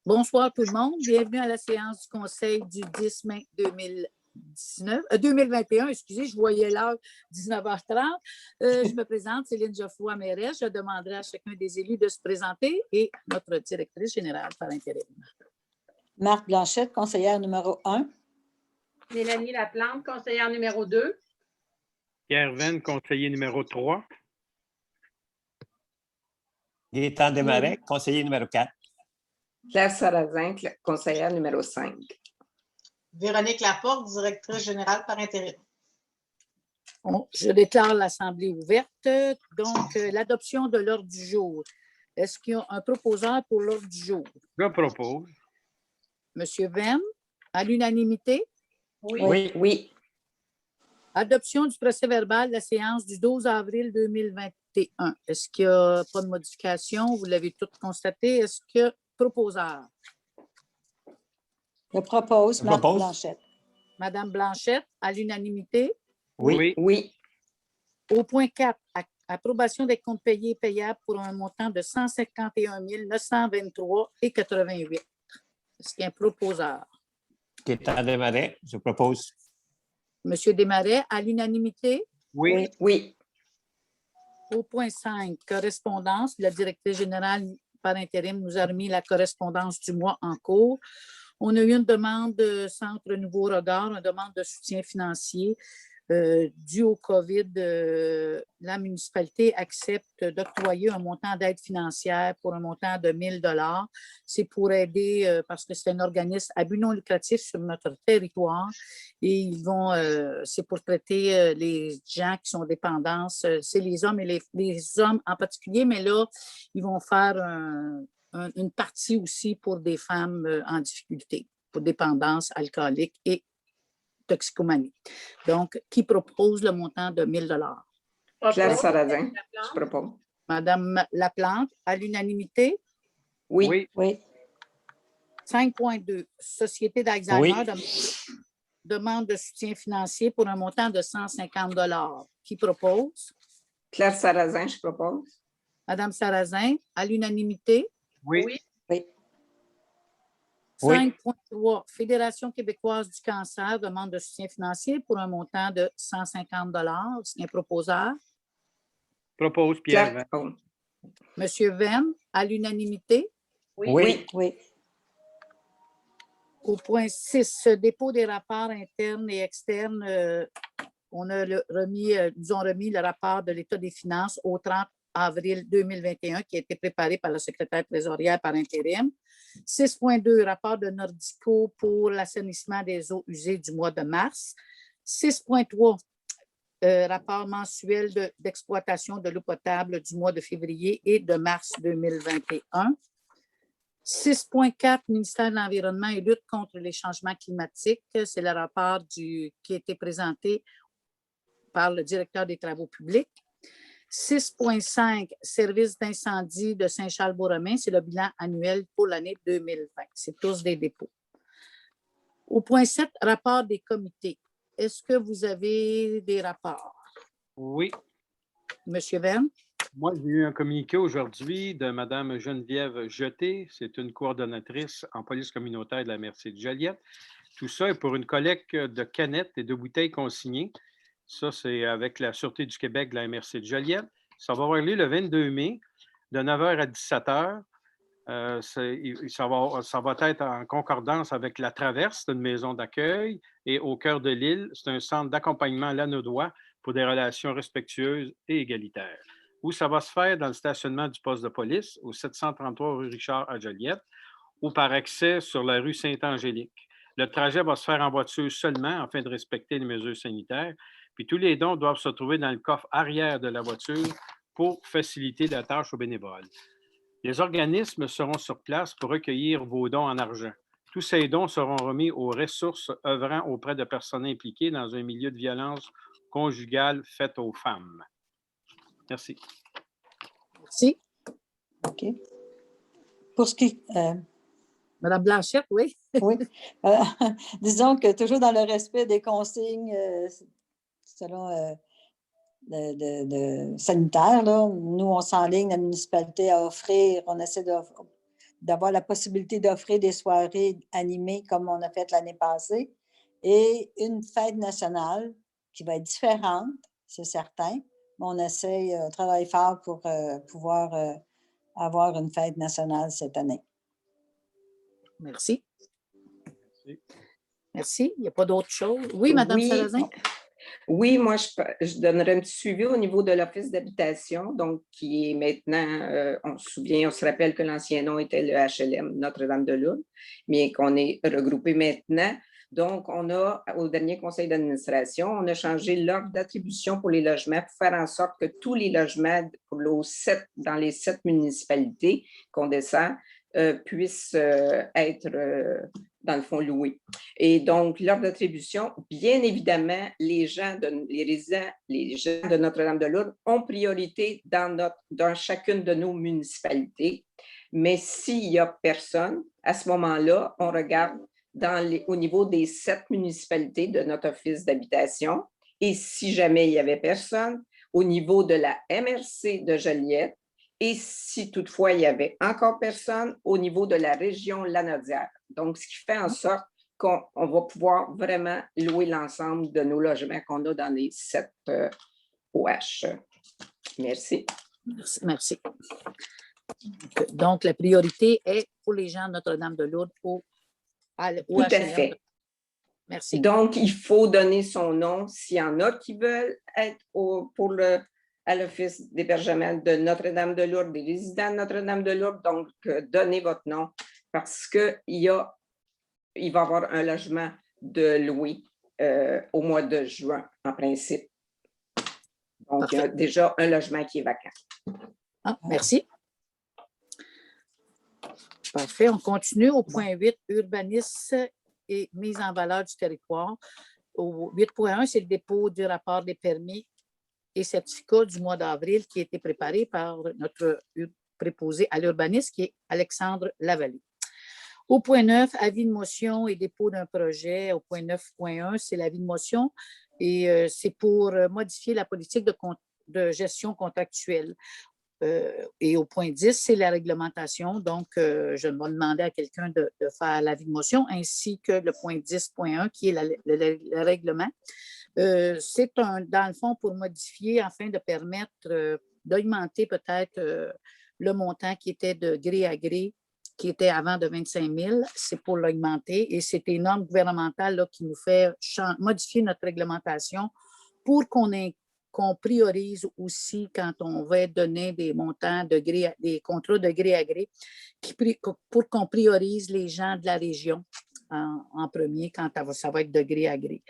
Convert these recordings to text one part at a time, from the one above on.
Bonsoir tout le monde. Bienvenue à la séance du Conseil du 10 mai 2021. Excusez, je voyais l'heure 19h30. Je me présente, Céline Geoffroy Mérès. Je demanderai à chacun des élus de se présenter et notre directrice générale par intérim. Marthe Blanchette, conseillère numéro 1. Mélanie Laplante, conseillère numéro 2. Pierre Venn, conseiller numéro 3. Gaétan Desmarais, conseiller numéro 4. Claire Sarrazin, conseillère numéro 5. Véronique Laporte, directrice générale par intérim. Bon, je déclare l'Assemblée ouverte. Donc, l'adoption de l'ordre du jour. Est-ce qu'il y a un proposeur pour l'ordre du jour? Je propose. Monsieur Venn, à l'unanimité? Oui. Oui. Adoption du procès-verbal de la séance du 12 avril 2021. Est-ce qu'il n'y a pas de modification? Vous l'avez tout constaté. Est-ce que proposeur? Je propose, Marthe propose. Blanchette. Madame Blanchette, à l'unanimité. Oui. Oui. Au point 4, approbation des comptes payés et payables pour un montant de 151 923,88. Est-ce qu'il y a un proposeur? Gaétan Desmarais, je propose. Monsieur Desmarais, à l'unanimité. Oui. Oui. Au point 5, correspondance. La directrice générale par intérim nous a remis la correspondance du mois en cours. On a eu une demande de Centre Nouveau Regard, une demande de soutien financier dû au COVID. La municipalité accepte d'octroyer un montant d'aide financière pour un montant de 1 000 $. C'est pour aider, parce que c'est un organisme à but non lucratif sur notre territoire et ils vont, c'est pour traiter les gens qui sont dépendants. C'est les hommes et les hommes en particulier, mais là, ils vont faire une partie aussi pour des femmes en difficulté, pour dépendance alcoolique et toxicomanie. Donc, qui propose le montant de 1 000 $? Claire Sarrazin, je propose. Madame Laplante, à l'unanimité. Oui. Oui. 5.2, Société d'Alzheimer Oui. demande de soutien financier pour un montant de 150 $. Qui propose? Claire Sarrazin, je propose. Madame Sarrazin, à l'unanimité. Oui. Oui. 5.3, Fédération québécoise du cancer demande de soutien financier pour un montant de 150 $. C'est un proposeur. Propose Pierre Venn. Oh. Monsieur Venn, à l'unanimité. Oui. Oui. Au point 6, dépôt des rapports internes et externes. On a nous ont remis le rapport de l'État des finances au 30 avril 2021 qui a été préparé par le secrétaire trésorière par intérim. 6.2, rapport de Nordico pour l'assainissement des eaux usées du mois de mars. 6.3, rapport mensuel d'exploitation de l'eau potable du mois de février et de mars 2021. 6.4, ministère de l'Environnement et lutte contre les changements climatiques. C'est le rapport qui a été présenté par le directeur des travaux publics. 6.5, service d'incendie de Saint-Charles-Beauremin, c'est le bilan annuel pour l'année 2020. C'est tous des dépôts. Au point 7, rapport des comités. Est-ce que vous avez des rapports? Oui. Monsieur Venn? Moi, j'ai eu un communiqué aujourd'hui de Mme Geneviève Jeté. C'est une coordonnatrice en police communautaire de la MRC de Joliette. Tout ça est pour une collecte de canettes et de bouteilles consignées. Ça, c'est avec la Sûreté du Québec de la MRC de Joliette. Ça va avoir lieu le 22 mai, de 9h à 17h. Ça va être en concordance avec la Traverse, c'est une maison d'accueil, et au cœur de l'île, c'est un centre d'accompagnement lanaudois pour des relations respectueuses et égalitaires. Où ça va se faire dans le stationnement du poste de police, au 733 rue Richard à Joliette, ou par accès sur la rue Sainte-Angélique. Le trajet va se faire en voiture seulement afin de respecter les mesures sanitaires. Puis tous les dons doivent se trouver dans le coffre arrière de la voiture pour faciliter la tâche aux bénévoles. Les organismes seront sur place pour recueillir vos dons en argent. Tous ces dons seront remis aux ressources œuvrant auprès de personnes impliquées dans un milieu de violence conjugale faite aux femmes. Merci. Merci. OK. Pour ce qui... Madame Blanchette, oui. oui. Disons que toujours dans le respect des consignes selon sanitaires, là, nous, on s'enligne, la municipalité à offrir, on essaie d'avoir la possibilité d'offrir des soirées animées comme on a fait l'année passée et une fête nationale qui va être différente, c'est certain. Mais on essaye, on travaille fort pour pouvoir avoir une fête nationale cette année. Merci. Merci. Merci. Il n'y a pas d'autre chose. Oui, Mme Oui. Sarrazin? Oui, moi, je donnerais un petit suivi au niveau de l'Office d'habitation, donc qui est maintenant, on se rappelle que l'ancien nom était le HLM Notre-Dame-de-Lourdes, mais qu'on est regroupé maintenant. Donc, on a, au dernier conseil d'administration, on a changé l'ordre d'attribution pour les logements pour faire en sorte que tous les logements dans les 7 municipalités qu'on descend puissent être, dans le fond, loués. Et donc, l'ordre d'attribution, bien évidemment, les résidents, les gens de Notre-Dame-de-Lourdes ont priorité dans chacune de nos municipalités. Mais s'il n'y a personne, à ce moment-là, on regarde au niveau des 7 municipalités de notre office d'habitation. Et si jamais il n'y avait personne, au niveau de la MRC de Joliette, et si toutefois il y avait encore personne, au niveau de la région Lanaudière. Donc, ce qui fait en sorte qu'on va pouvoir vraiment louer l'ensemble de nos logements qu'on a dans les 7 OH. Merci. Merci. Donc, la priorité est pour les gens de Notre-Dame-de-Lourdes au Tout à fait. Merci. Donc, il faut donner son nom s'il y en a qui veulent être à l'Office d'hébergement de Notre-Dame-de-Lourdes, des résidents de Notre-Dame-de-Lourdes. Donc, donnez votre nom parce qu'il va y avoir un logement de louer au mois de juin, en principe. Donc, Parfait. il y a déjà un logement qui est vacant. Merci. Parfait. On continue au point 8, urbanisme et mise en valeur du territoire. Au 8.1, c'est le dépôt du rapport des permis et certificats du mois d'avril qui a été préparé par notre préposé à l'urbanisme, qui est Alexandre Lavallée. Au point 9, avis de motion et dépôt d'un projet. Au point 9.1, c'est l'avis de motion et c'est pour modifier la politique de gestion contractuelle. Et au point 10, c'est la réglementation. Donc, je vais demander à quelqu'un de faire l'avis de motion ainsi que le point 10.1 qui est le règlement. C'est dans le fond pour modifier afin de permettre d'augmenter peut-être le montant qui était de gré à gré, qui était avant de 25 000. C'est pour l'augmenter et c'est une norme gouvernementale là, qui nous fait modifier notre réglementation pour qu'on priorise aussi quand on va donner des montants des contrats de gré à gré, pour qu'on priorise les gens de la région en premier quand ça va être de gré à gré.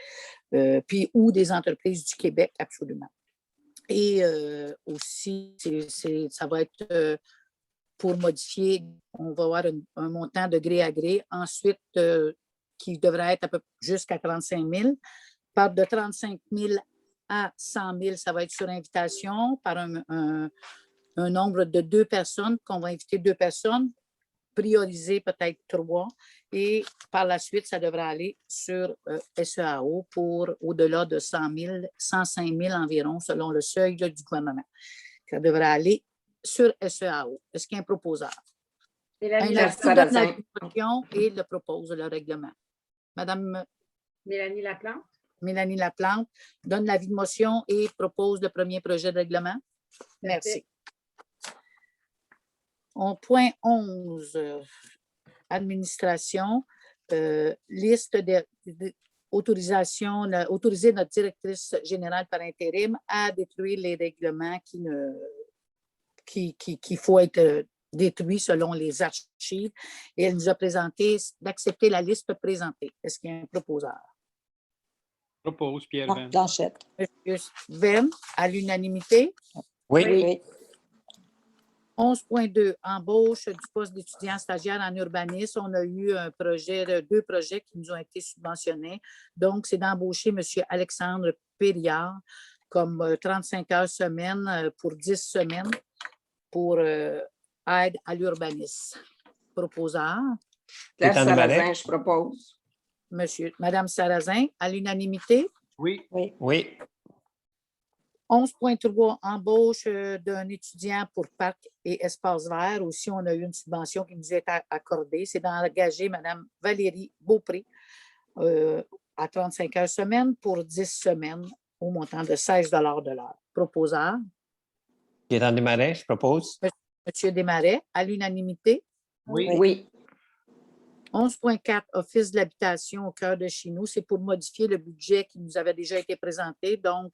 Puis ou des entreprises du Québec, absolument. Et aussi, ça va être pour modifier, on va avoir un montant de gré à gré. Ensuite, qui devrait être à peu jusqu'à 35 000. Par de 35 000 à 100 000, ça va être sur invitation par un nombre de 2 personnes, qu'on va inviter 2 personnes, prioriser peut-être 3. Et par la suite, ça devrait aller sur SEAO pour au-delà de 100 000, 105 000 environ, selon le seuil là, du gouvernement. Ça devrait aller sur SEAO. Est-ce qu'il y a un proposeur? Mélanie La Laplante. et le propose le règlement. Madame Mélanie Laplante. Mélanie Laplante donne l'avis de motion et propose le premier projet de règlement. Merci. Au point 11, administration, liste d'autorisation, autoriser notre directrice générale par intérim à détruire les règlements qu'il faut être détruits selon les archives. Et elle nous a présenté d'accepter la liste présentée. Est-ce qu'il y a un proposeur? Propose Pierre Venn. Blanchette. Monsieur Venn, à l'unanimité. Oui. Oui. 11.2, embauche du poste d'étudiant stagiaire en urbanisme. On a eu 2 projets qui nous ont été subventionnés. Donc, c'est d'embaucher M. Alexandre Périard comme 35 heures semaine pour 10 semaines pour aide à l'urbanisme. Proposeur. Claire Sarrazin, je propose. Madame Sarrazin, à l'unanimité. Oui. Oui. Oui. 11.3, embauche d'un étudiant pour parc et espace vert. Aussi, on a eu une subvention qui nous est accordée. C'est d'engager Mme Valérie Beaupré à 35 heures semaine pour 10 semaines au montant de 16 de l'heure. Proposeur, Gaétan Desmarais, je propose. M. Desmarais, à l'unanimité. Oui. Oui. 11.4, Office de l'habitation au cœur de chez nous, c'est pour modifier le budget qui nous avait déjà été présenté. Donc,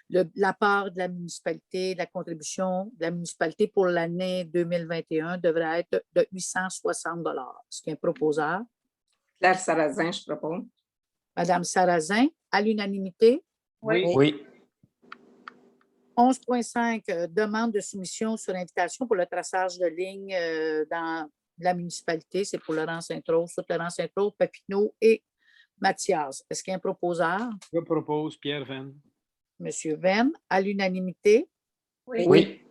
la part de la municipalité, la contribution de la municipalité pour l'année 2021 devrait être de 860 $. Ce qui est un proposeur. Claire Sarrazin, je propose. Madame Sarrazin, à l'unanimité. Oui. Oui. 11.5, demande de soumission sur invitation pour le traçage de lignes dans la municipalité. C'est pour Laurent Sainte-Rose, Laurent Sainte-Rose, Papineau et Mathias. Est-ce qu'il y a un proposeur? Je propose Pierre Venn. Monsieur Venn, à l'unanimité. Oui. Oui.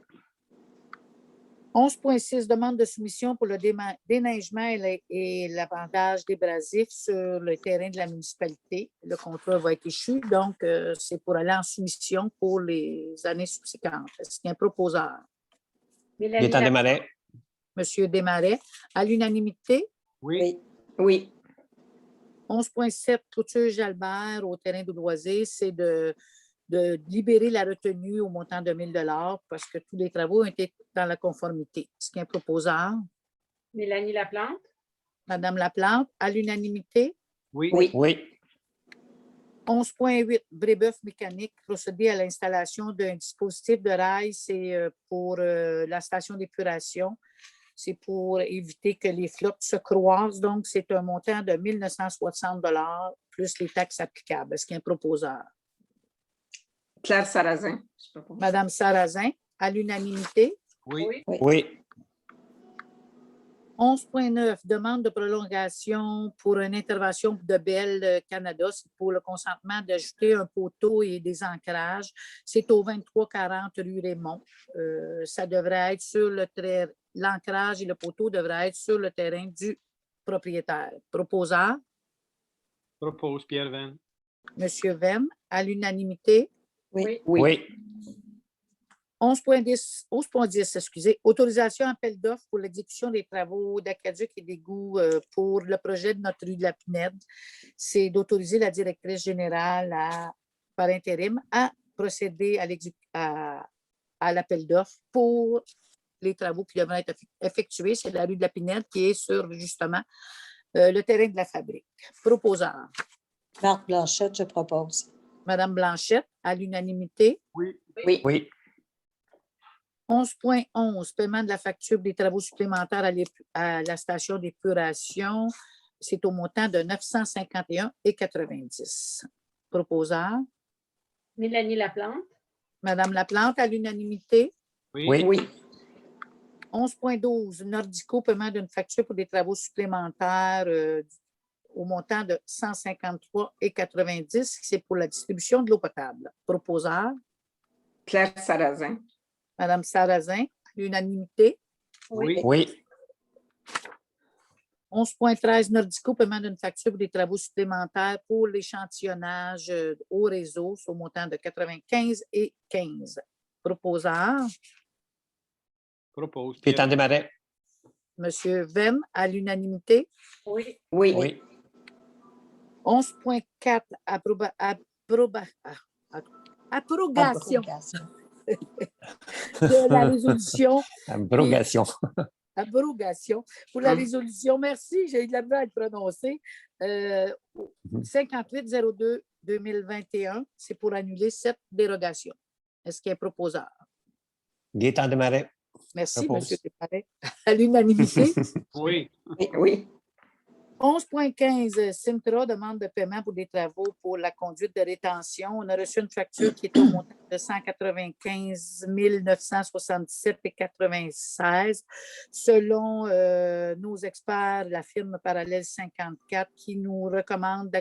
11.6, demande de soumission pour le déneigement et l'avantage d'abrasifs sur le terrain de la municipalité. Le contrat va être échu, donc c'est pour aller en soumission pour les années subséquentes. Est-ce qu'il y a un proposeur? Mélanie Gaétan Laplante. Desmarais. Monsieur Desmarais, à l'unanimité. Oui. Oui. 11.7, Clôture Jalbert au terrain de loisirs, c'est de libérer la retenue au montant de 1 000 parce que tous les travaux ont été dans la conformité. Est-ce qu'il y a un proposeur? Mélanie Laplante. Madame Laplante, à l'unanimité. Oui. Oui. Oui. 11.8, Brébeuf mécanique, procéder à l'installation d'un dispositif de rail, c'est pour la station d'épuration. C'est pour éviter que les flottes se croisent. Donc, c'est un montant de 1 960 $ plus les taxes applicables. Est-ce qu'il y a un proposeur? Claire Sarrazin, je propose. Madame Sarrazin, à l'unanimité. Oui. Oui. 11.9, demande de prolongation pour une intervention de Bell Canada. C'est pour le consentement d'ajouter un poteau et des ancrages. C'est au 2340 rue Raymond. Ça devrait être sur le terrain. L'ancrage et le poteau devraient être sur le terrain du propriétaire. Proposeur, Propose Pierre Venn. Monsieur Venn, à l'unanimité. Oui. Oui. 11.10, excusez, autorisation appel d'offres pour l'exécution des travaux d'aqueduc et d'égouts pour le projet de notre rue de la Pinède. C'est d'autoriser la directrice générale par intérim à procéder à l'appel d'offres pour les travaux qui devraient être effectués. C'est la rue de la Pinède qui est sur, justement, le terrain de la fabrique. Proposeur. Marthe Blanchette, je propose. Madame Blanchette, à l'unanimité. Oui. Oui. Oui. 11.11, paiement de la facture des travaux supplémentaires à la station d'épuration. C'est au montant de 951,90 $. Proposeur. Mélanie Laplante. Madame Laplante, à l'unanimité. Oui. Oui. 11.12, Nordico, paiement d'une facture pour des travaux supplémentaires au montant de 153,90 $. C'est pour la distribution de l'eau potable. Proposeur. Claire Sarrazin. Madame Sarrazin, à l'unanimité. Oui. Oui. 11.13, Nordico, paiement d'une facture pour des travaux supplémentaires pour l'échantillonnage au réseau au montant de 95,15 $. Proposeur. Propose Gaétan Pierre Venn. Desmarais. Monsieur Venn, à l'unanimité. Oui. Oui. Oui. 11.4, abrogation de la résolution. Abrogation. Abrogation pour la résolution. Merci, j'ai eu de la misère à le prononcer. 5802-2021, c'est pour annuler cette dérogation. Est-ce qu'il y a un proposeur? Gaétan Desmarais. Merci, Propose. M. Desmarais. À l'unanimité. Oui. Oui. 11.15, Simtra demande de paiement pour des travaux pour la conduite de rétention. On a reçu une facture qui est au montant de 195 967,96 selon nos experts, la firme Parallèle 54, qui nous recommande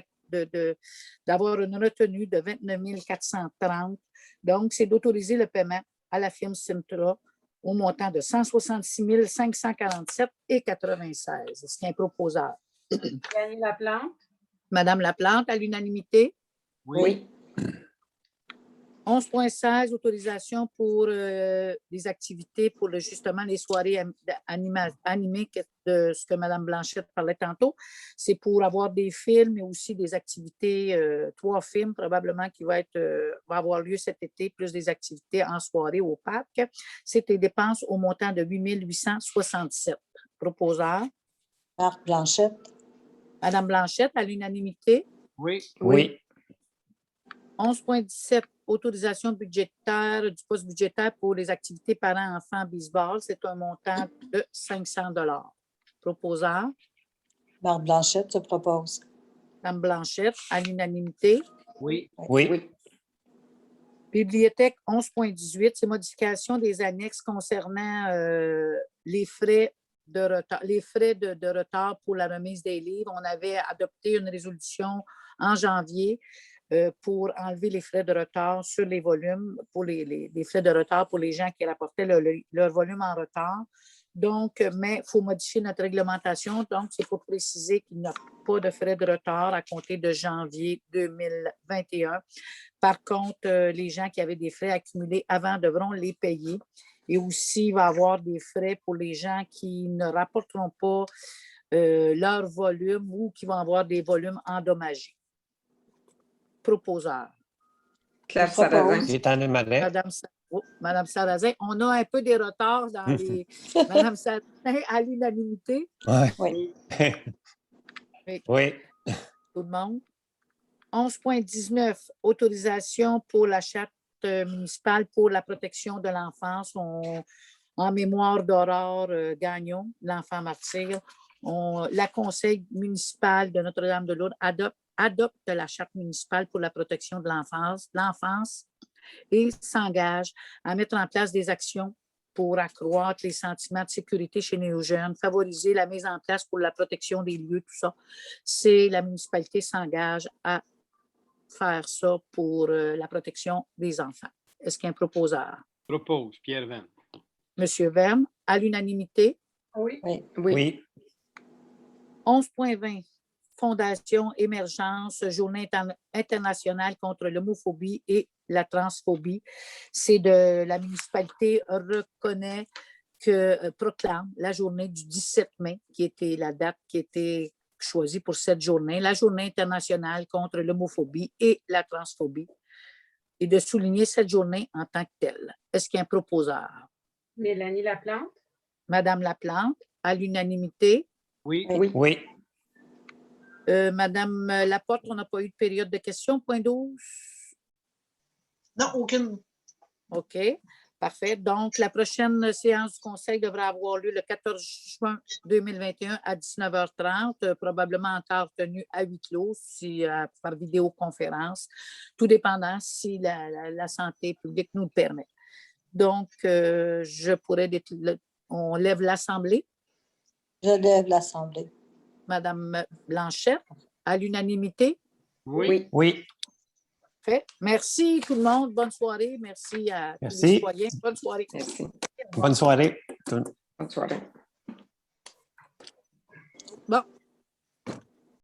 d'avoir une retenue de 29 430. Donc, c'est d'autoriser le paiement à la firme Simtra au montant de 166 547,96. Est-ce qu'il y a un proposeur? Mélanie Laplante. Madame Laplante, à l'unanimité. Oui. 11.16, autorisation pour les activités pour justement les soirées animées de ce que Mme Blanchette parlait tantôt. C'est pour avoir des films et aussi des activités, 3 films probablement qui va avoir lieu cet été, plus des activités en soirée au parc. C'est des dépenses au montant de 8 867. Proposeur. Marc Blanchette. Mme Blanchette, à l'unanimité. Oui. Oui. 11.17, autorisation budgétaire du poste budgétaire pour les activités parents-enfants baseball. C'est un montant de 500 $. Proposeur. Marc Blanchette se propose. Mme Blanchette, à l'unanimité. Oui. Oui. Bibliothèque 11.18, c'est modification des annexes concernant les frais de retard pour la remise des livres. On avait adopté une résolution en janvier pour enlever les frais de retard sur les volumes, pour les frais de retard pour les gens qui rapportaient leur volume en retard. Donc, mais il faut modifier notre réglementation. Donc, c'est pour préciser qu'il n'y a pas de frais de retard à compter de janvier 2021. Par contre, les gens qui avaient des frais accumulés avant devront les payer. Et aussi, il va y avoir des frais pour les gens qui ne rapporteront pas leur volume ou qui vont avoir des volumes endommagés. Proposeur. Claire Sarrazin. Gaétan Desmarais. Madame Sarrazin, on a un peu des retards dans les... Madame Sarrazin, à l'unanimité. Oui. Oui. Tout le monde. 11.19, autorisation pour la charte municipale pour la protection de l'enfance. En mémoire d'Aurore Gagnon, l'enfant martyr, la conseil municipal de Notre-Dame-de-Lourdes adopte la charte municipale pour la protection de l'enfance et s'engage à mettre en place des actions pour accroître les sentiments de sécurité chez nos jeunes, favoriser la mise en place pour la protection des lieux, tout ça. La municipalité s'engage à faire ça pour la protection des enfants. Est-ce qu'il y a un proposeur? Propose, Pierre Verne. Monsieur Verne, à l'unanimité. Oui. Oui. 11.20, Fondation Émergence, Journée internationale contre l'homophobie et la transphobie. C'est de la municipalité proclame la journée du 17 mai, qui était la date qui était choisie pour cette journée, la Journée internationale contre l'homophobie et la transphobie, et de souligner cette journée en tant que telle. Est-ce qu'il y a un proposeur? Mélanie Laplante. Madame Laplante, à l'unanimité. Oui. Oui. Madame Laporte, on n'a pas eu de période de questions. Point 12. Non, aucune. OK, parfait. Donc, la prochaine séance du Conseil devra avoir lieu le 14 juin 2021 à 19h30, probablement encore tenue à huis clos, par vidéoconférence, tout dépendant si la santé publique nous le permet. Donc, on lève l'Assemblée. Je lève l'Assemblée. Madame Blanchette, à l'unanimité. Oui. Oui. Fait. Merci tout le monde. Bonne soirée. Merci à tous les citoyens. Bonne soirée. Merci. Bonne soirée. Bonne soirée. Bon.